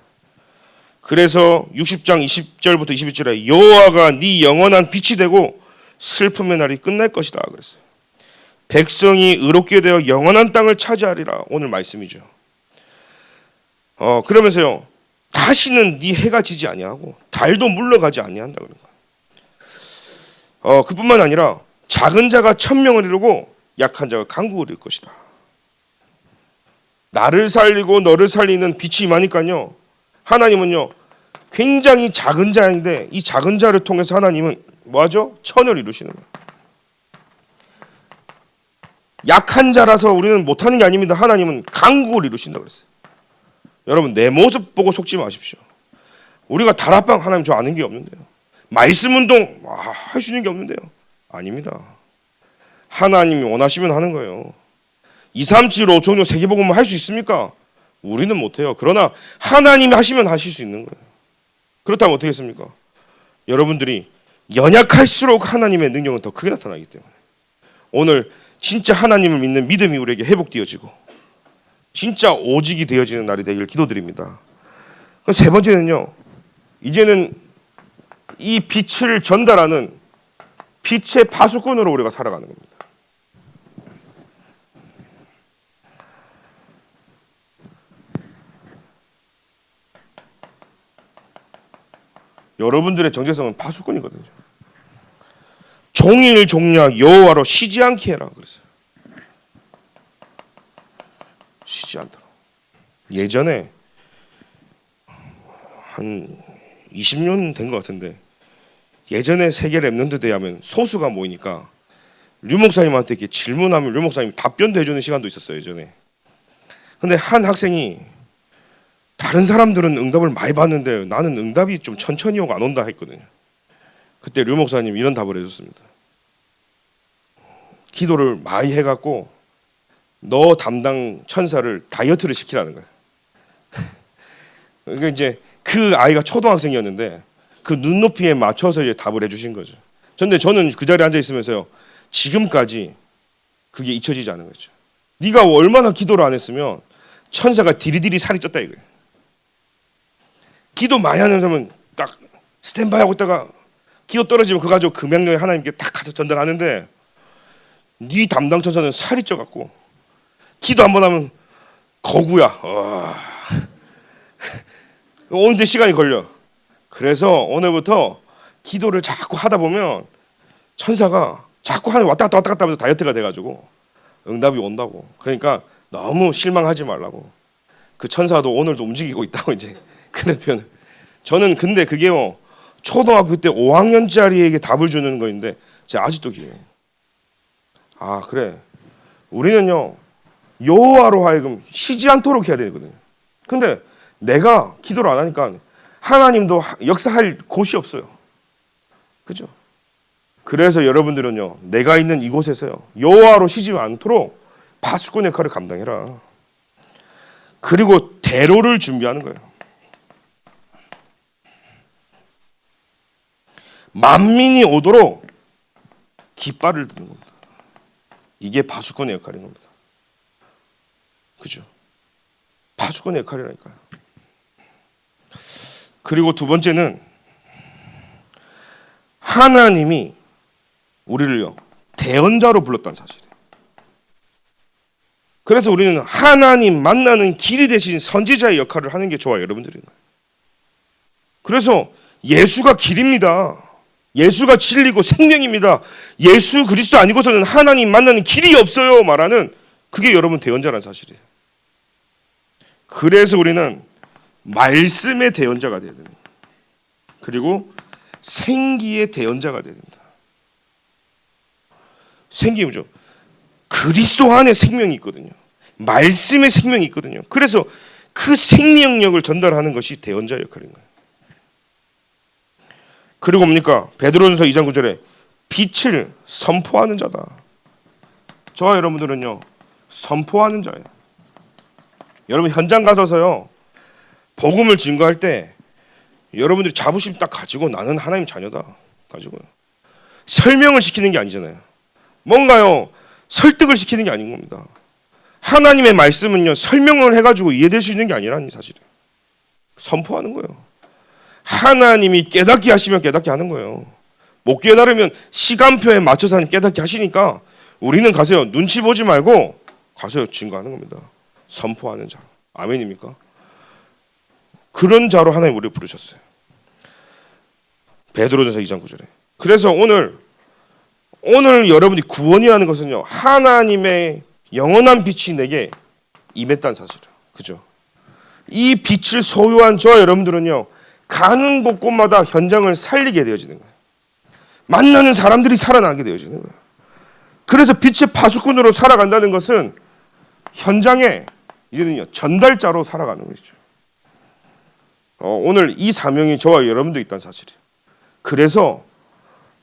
Speaker 1: 그래서 60장 20절부터 21절에 여호와가 네 영원한 빛이 되고 슬픔의 날이 끝날 것이다 그랬어요. 백성이 의롭게 되어 영원한 땅을 차지하리라. 오늘 말씀이죠. 그러면서요, 다시는 네 해가 지지 아니하고 달도 물러가지 아니한다 그런 거예요. 그뿐만 아니라 작은 자가 1000명을 이루고 약한 자가 강국을 이룰 것이다. 나를 살리고 너를 살리는 빛이 임하니까요, 하나님은요, 굉장히 작은 자인데 이 작은 자를 통해서 하나님은 뭐하죠? 천을 이루시는 거예요. 약한 자라서 우리는 못하는 게 아닙니다. 하나님은 강국을 이루신다 그랬어요. 여러분, 내 모습 보고 속지 마십시오. 우리가 다락방 하나님 저 아는 게 없는데요. 말씀 운동 할 수 있는 게 없는데요. 아닙니다. 하나님이 원하시면 하는 거예요. 2, 3, 7, 5, 종교 세계복음을 할 수 있습니까? 우리는 못해요. 그러나 하나님이 하시면 하실 수 있는 거예요. 그렇다면 어떻게 했습니까? 여러분들이 연약할수록 하나님의 능력은 더 크게 나타나기 때문에 오늘 진짜 하나님을 믿는 믿음이 우리에게 회복되어지고 진짜 오직이 되어지는 날이 되길 기도드립니다. 세 번째는요, 이제는 이 빛을 전달하는 빛의 파수꾼으로 우리가 살아가는 겁니다. 여러분들의 정체성은 파수꾼이거든요. 종일 종약 여호와로 쉬지 않게 해라 그랬어요. 쉬지 않도록. 예전에 한 20년 된 것 같은데, 예전에 세계 랩런트 대회 하면 소수가 모이니까 류 목사님한테 이렇게 질문하면 류 목사님이 답변도 해주는 시간도 있었어요, 예전에. 근데 한 학생이 다른 사람들은 응답을 많이 받는데 나는 응답이 좀 천천히 오고 안 온다 했거든요. 그때 류 목사님 이런 답을 해줬습니다. 기도를 많이 해갖고 너 담당 천사를 다이어트를 시키라는 거예요. 그러니까 이제 그 아이가 초등학생이었는데 그 눈높이에 맞춰서 이제 답을 해주신 거죠. 그런데 저는 그 자리에 앉아 있으면서요, 지금까지 그게 잊혀지지 않은 거죠. 네가 얼마나 기도를 안 했으면 천사가 디리디리 살이 쪘다 이거예요. 기도 많이 하는 사람은 딱 스탠바이 하고 있다가 기도 떨어지면 그거 가지고 그 명령에 하나님께 딱 가서 전달하는데, 네 담당 천사는 살이 쪄갖고 기도 한 번 하면 거구야. 오는데 시간이 걸려. 그래서 오늘부터 기도를 자꾸 하다 보면 천사가 자꾸 왔다 갔다 하면서 다이어트가 돼가지고 응답이 온다고. 그러니까 너무 실망하지 말라고. 그 천사도 오늘도 움직이고 있다고 이제 그런 표현을. 저는 근데 그게요 초등학교 때 5학년짜리에게 답을 주는 거인데 제가 아직도 기억해요. 아 그래 우리는요 여호와로 하여금 쉬지 않도록 해야 되거든요. 근데 내가 기도를 안 하니까 하나님도 역사할 곳이 없어요. 그죠? 그래서 여러분들은요 내가 있는 이곳에서요 여호와로 쉬지 않도록 파수꾼 역할을 감당해라. 그리고 대로를 준비하는 거예요. 만민이 오도록 깃발을 드는 겁니다. 이게 파수꾼의 역할인 겁니다. 그죠? 파수꾼의 역할이라니까요. 그리고 두 번째는 하나님이 우리를요 대언자로 불렀다는 사실이에요. 그래서 우리는 하나님 만나는 길이 되신 선지자의 역할을 하는 게 저와 여러분들인 거예요. 그래서 예수가 길입니다. 예수가 진리고 생명입니다. 예수 그리스도 아니고서는 하나님 만나는 길이 없어요 말하는 그게 여러분 대언자라는 사실이에요. 그래서 우리는 말씀의 대언자가 되어야 됩니다. 그리고 생기의 대언자가 되어야 됩니다. 생기 뭐죠? 그리스도 안에 생명이 있거든요. 말씀의 생명이 있거든요. 그래서 그 생명력을 전달하는 것이 대언자 역할인 거예요. 그리고 뭡니까? 베드로전서 2장 9절에 빛을 선포하는 자다. 저와 여러분들은요 선포하는 자예요. 여러분 현장 가서요 복음을 증거할 때 여러분들이 자부심 딱 가지고 나는 하나님 자녀다 가지고요 설명을 시키는 게 아니잖아요. 뭔가요 설득을 시키는 게 아닌 겁니다. 하나님의 말씀은요 설명을 해가지고 이해될 수 있는 게 아니라는 사실이에요. 선포하는 거예요. 하나님이 깨닫게 하시면 깨닫게 하는 거예요. 못 깨달으면 시간표에 맞춰서 하나님 깨닫게 하시니까 우리는 가서요 눈치 보지 말고 가서요 증거하는 겁니다. 선포하는 자로. 아멘입니까? 그런 자로 하나님 우리를 부르셨어요. 베드로전서 2장 9절에. 그래서 오늘 여러분이 구원이라는 것은요 하나님의 영원한 빛이 내게 임했다는 사실이에요. 그죠? 이 빛을 소유한 저와 여러분들은요 가는 곳곳마다 현장을 살리게 되어지는 거예요. 만나는 사람들이 살아나게 되어지는 거예요. 그래서 빛의 파수꾼으로 살아간다는 것은 현장에 이제는요 전달자로 살아가는 것이죠. 오늘 이 사명이 저와 여러분도 있다는 사실이에요. 그래서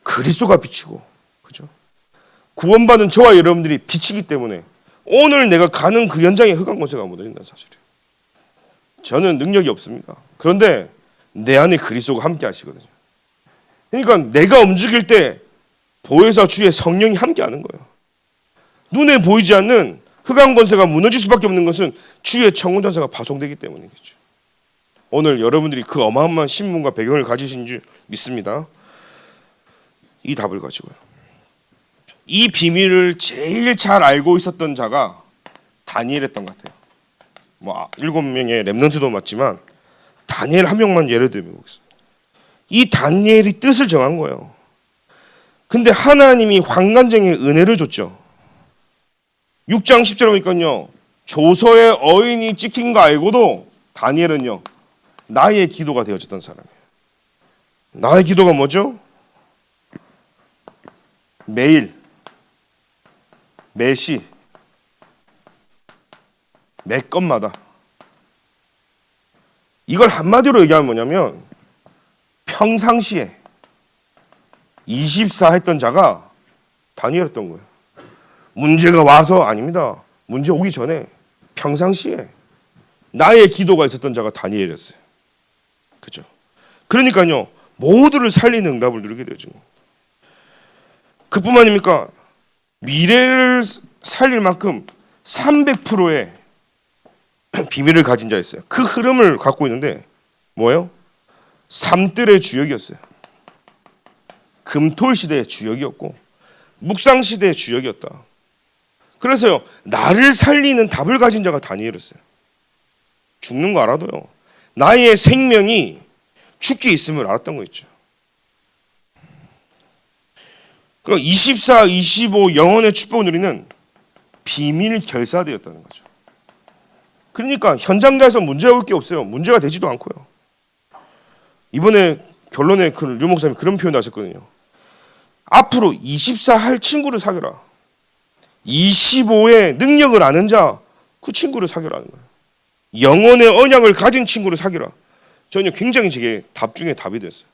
Speaker 1: 그리스도가 빛이고, 그죠? 구원받은 저와 여러분들이 빛이기 때문에 오늘 내가 가는 그 현장에 흑암 권세가 묻어진다는 사실이에요. 저는 능력이 없습니다. 그런데 내 안에 그리스도가 함께 하시거든요. 그러니까 내가 움직일 때 보혜사 주의 성령이 함께 하는 거예요. 눈에 보이지 않는 흑암 권세가 무너질 수밖에 없는 것은 주의 청군 전사가 파송되기 때문이겠죠. 오늘 여러분들이 그 어마어마한 신분과 배경을 가지신 줄 믿습니다. 이 답을 가지고요. 이 비밀을 제일 잘 알고 있었던 자가 다니엘이었던 것 같아요. 7명의 렘넌트도 맞지만 다니엘 한 명만 예를 들어보겠습니다. 이 다니엘이 뜻을 정한 거예요. 근데 하나님이 환관쟁에 은혜를 줬죠. 6장 10절에 보니까요. 조서의 어인이 찍힌 거 알고도 다니엘은요. 나의 기도가 되어졌던 사람이에요. 나의 기도가 뭐죠? 매일, 매시, 매 건마다. 이걸 한마디로 얘기하면 뭐냐면 평상시에 24 했던 자가 다니엘이었던 거예요. 문제가 와서 아닙니다. 문제 오기 전에 평상시에 나의 기도가 있었던 자가 다니엘이었어요. 그죠? 그러니까요. 모두를 살리는 응답을 누리게 되죠. 그뿐만 아닙니까? 미래를 살릴 만큼 300%의 비밀을 가진 자였어요. 그 흐름을 갖고 있는데 뭐예요? 삼뜰의 주역이었어요. 금토일 시대의 주역이었고 묵상 시대의 주역이었다. 그래서요. 나를 살리는 답을 가진 자가 다니엘이었어요. 죽는 거 알아도요. 나의 생명이 죽게 있음을 알았던 거 있죠. 그러니까 24, 25 영혼의 축복을 누리는 비밀 결사되었다는 거죠. 그러니까 현장가에서 문제가 올 게 없어요. 문제가 되지도 않고요. 이번에 결론에 류 목사님이 그런 표현을 하셨거든요. 앞으로 24 할 친구를 사귀라. 25의 능력을 아는 자, 그 친구를 사귀라는 거예요. 영혼의 언약을 가진 친구를 사귀라. 저는 굉장히 제게 답 중에 답이 됐어요.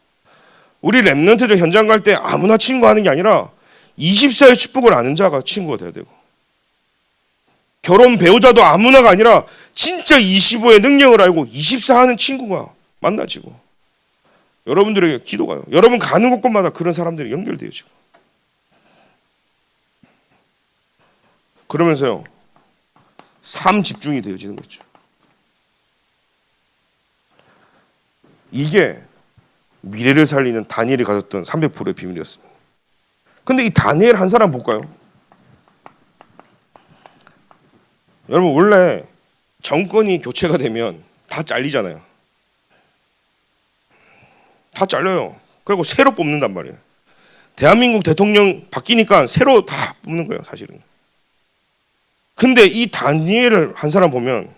Speaker 1: 우리 랩런트들 현장 갈 때 아무나 친구 하는 게 아니라 24의 축복을 아는 자가 친구가 돼야 되고, 결혼 배우자도 아무나가 아니라 진짜 25의 능력을 알고 24 하는 친구가 만나지고, 여러분들에게 기도가요. 여러분 가는 곳곳마다 그런 사람들이 연결되어지고, 그러면서요 삶 집중이 되어지는 거죠. 이게 미래를 살리는 다니엘이 가졌던 300%의 비밀이었습니다. 근데 이 다니엘 한 사람 볼까요? 여러분 원래 정권이 교체가 되면 다 잘리잖아요. 다 잘려요. 그리고 새로 뽑는단 말이에요. 대한민국 대통령 바뀌니까 새로 다 뽑는 거예요, 사실은. 근데 이 다니엘을 한 사람 보면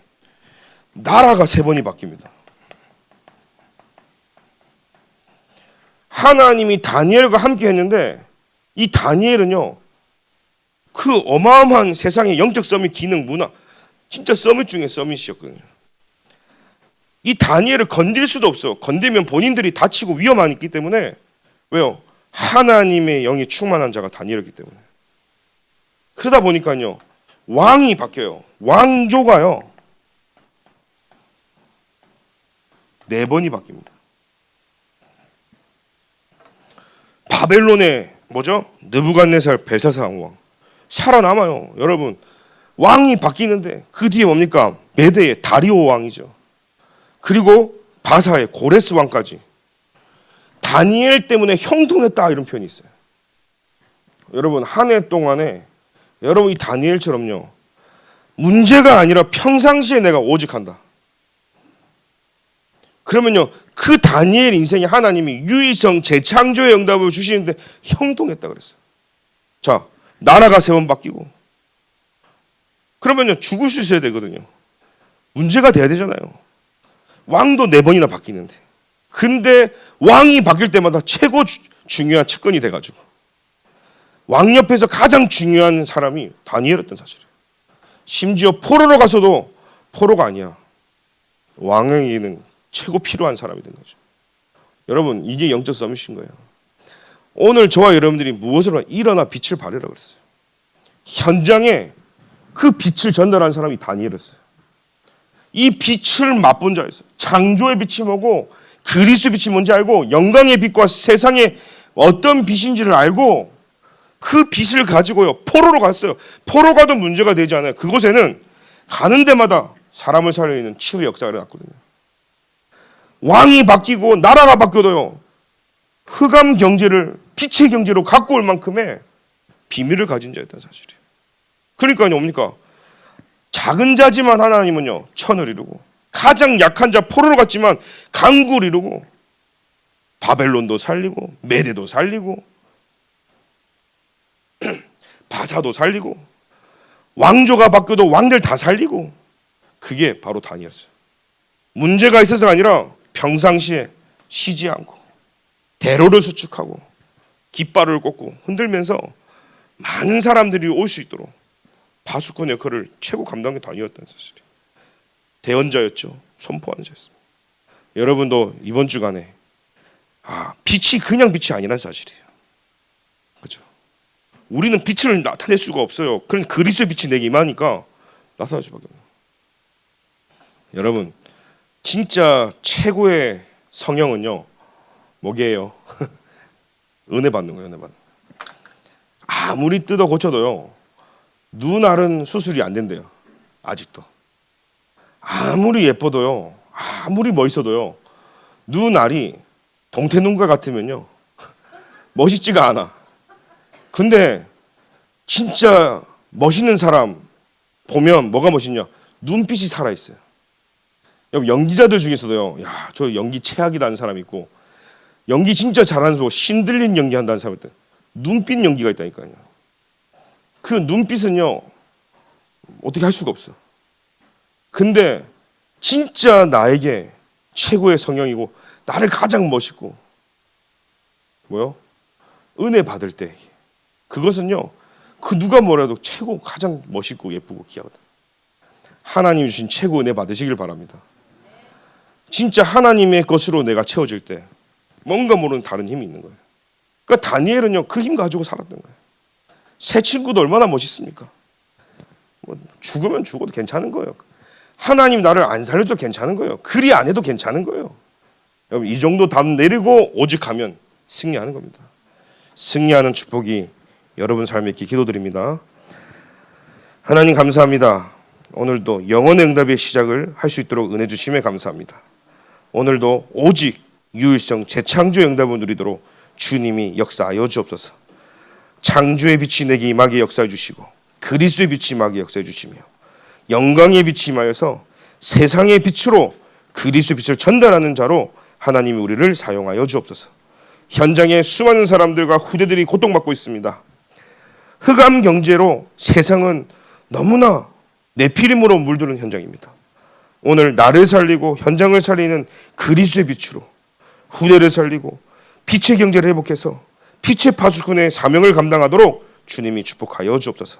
Speaker 1: 나라가 3번이 바뀝니다. 하나님이 다니엘과 함께 했는데, 이 다니엘은요 그 어마어마한 세상의 영적 서밋, 기능, 문화, 진짜 서밋 중에 서밋이었거든요. 이 다니엘을 건들 수도 없어. 건들면 본인들이 다치고 위험함이 있기 때문에. 왜요? 하나님의 영이 충만한 자가 다니엘이기 때문에. 그러다 보니까요 왕이 바뀌어요. 왕조가요 4번이 바뀝니다. 바벨론의 뭐죠? 느부갓네살 벨사살 왕 살아남아요. 여러분 왕이 바뀌는데 그 뒤에 뭡니까? 메대의 다리오 왕이죠. 그리고 바사의 고레스 왕까지. 다니엘 때문에 형통했다, 이런 표현이 있어요. 여러분 한 해 동안에 여러분 이 다니엘처럼요 문제가 아니라 평상시에 내가 오직한다. 그러면요 그 다니엘 인생에 하나님이 유의성 재창조의 응답을 주시는데 형통했다 그랬어요. 자, 나라가 3번 바뀌고, 그러면요 죽을 수 있어야 되거든요. 문제가 돼야 되잖아요. 왕도 4번이나 바뀌는데. 근데 왕이 바뀔 때마다 최고 중요한 측근이 돼가지고 왕 옆에서 가장 중요한 사람이 다니엘이었던 사실이에요. 심지어 포로로 가서도 포로가 아니야. 왕에게는 최고 필요한 사람이 된 거죠. 여러분 이게 영적 서밋인 거예요. 오늘 저와 여러분들이 무엇으로 일어나 빛을 발하라 그랬어요. 현장에 그 빛을 전달한 사람이 다니엘이었어요. 이 빛을 맛본 자였어요. 창조의 빛이 뭐고 그리스도의 빛이 뭔지 알고 영광의 빛과 세상의 어떤 빛인지를 알고 그 빛을 가지고요 포로로 갔어요. 포로 가도 문제가 되지 않아요. 그곳에는 가는 데마다 사람을 살리는 치유의 역사가 일어났거든요. 왕이 바뀌고 나라가 바뀌어도요 흑암 경제를 빛의 경제로 갖고 올 만큼의 비밀을 가진 자였다는 사실이에요. 그러니까요 뭡니까? 작은 자지만 하나님은요 천을 이루고, 가장 약한 자 포로로 갔지만 강국을 이루고, 바벨론도 살리고 메대도 살리고 바사도 살리고, 왕조가 바뀌어도 왕들 다 살리고. 그게 바로 다니엘이었어요. 문제가 있어서가 아니라 평상시에 쉬지 않고 대로를 수축하고 깃발을 꽂고 흔들면서 많은 사람들이 올 수 있도록 파수꾼 역할을 최고 감당해 다니었던 사실이에요. 대언자였죠. 선포하는 자였습니다. 여러분도 이번 주간에 빛이 그냥 빛이 아니란 사실이에요. 그렇죠? 우리는 빛을 나타낼 수가 없어요. 그런 그리스도의 빛이 내게 임하니까 나타날 수밖에 없어요. 여러분 진짜 최고의 성형은요 뭐게요? 은혜 받는 거예요. 은혜 받는 거예요. 아무리 뜯어 고쳐도요 눈 알은 수술이 안 된대요. 아직도. 아무리 예뻐도요, 아무리 멋있어도요 눈 알이 동태눈과 같으면요 멋있지가 않아. 근데 진짜 멋있는 사람 보면 뭐가 멋있냐? 눈빛이 살아있어요. 여러분, 연기자들 중에서도요, 야, 저 연기 최악이다는 사람이 있고, 연기 진짜 잘하는 사람, 신들린 연기한다는 사람이 있다. 눈빛 연기가 있다니까요. 그 눈빛은요, 어떻게 할 수가 없어. 근데 진짜 나에게 최고의 성형이고 나를 가장 멋있고 뭐요? 은혜 받을 때 그것은요, 그 누가 뭐라도 최고 가장 멋있고 예쁘고 귀하거든. 하나님이 주신 최고 은혜 받으시길 바랍니다. 진짜 하나님의 것으로 내가 채워질 때 뭔가 모르는 다른 힘이 있는 거예요. 그러니까 다니엘은요, 그 힘 가지고 살았던 거예요. 새 친구도 얼마나 멋있습니까? 뭐 죽으면 죽어도 괜찮은 거예요. 하나님 나를 안 살려도 괜찮은 거예요. 그리 안 해도 괜찮은 거예요. 여러분, 이 정도 담 내리고 오직하면 승리하는 겁니다. 승리하는 축복이 여러분 삶에 있게 기도드립니다. 하나님 감사합니다. 오늘도 영혼의 응답의 시작을 할 수 있도록 은혜 주심에 감사합니다. 오늘도 오직 유일성 재창조의 응답을 누리도록 주님이 역사하여 주옵소서. 창조의 빛이 내게 임하게 역사해 주시고 그리스도의 빛이 임하게 역사해 주시며 영광의 빛이 임하여서 세상의 빛으로 그리스도의 빛을 전달하는 자로 하나님이 우리를 사용하여 주옵소서. 현장에 수많은 사람들과 후대들이 고통받고 있습니다. 흑암 경제로 세상은 너무나 네피림으로 물드는 현장입니다. 오늘 나를 살리고 현장을 살리는 그리스도의 빛으로 후대를 살리고 빛의 경제를 회복해서 빛의 파수꾼의 사명을 감당하도록 주님이 축복하여 주옵소서.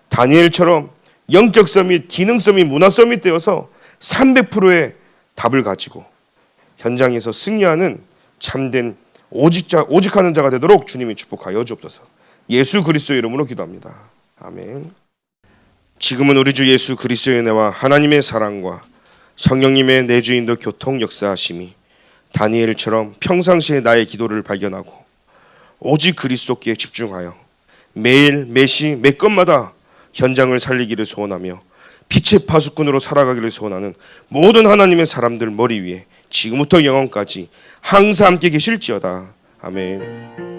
Speaker 1: 다니엘처럼 영적 서밋, 기능 서밋, 문화 서밋 되어서 300%의 답을 가지고 현장에서 승리하는 참된 오직하는 자가 되도록 주님이 축복하여 주옵소서. 예수 그리스도의 이름으로 기도합니다. 아멘. 지금은 우리 주 예수 그리스도의 은혜와 하나님의 사랑과 성령님의 내주인도 교통 역사하심이 다니엘처럼 평상시에 나의 기도를 발견하고 오직 그리스도께 집중하여 매일 매시 매 건마다 현장을 살리기를 소원하며 빛의 파수꾼으로 살아가기를 소원하는 모든 하나님의 사람들 머리 위에 지금부터 영원까지 항상 함께 계실지어다. 아멘.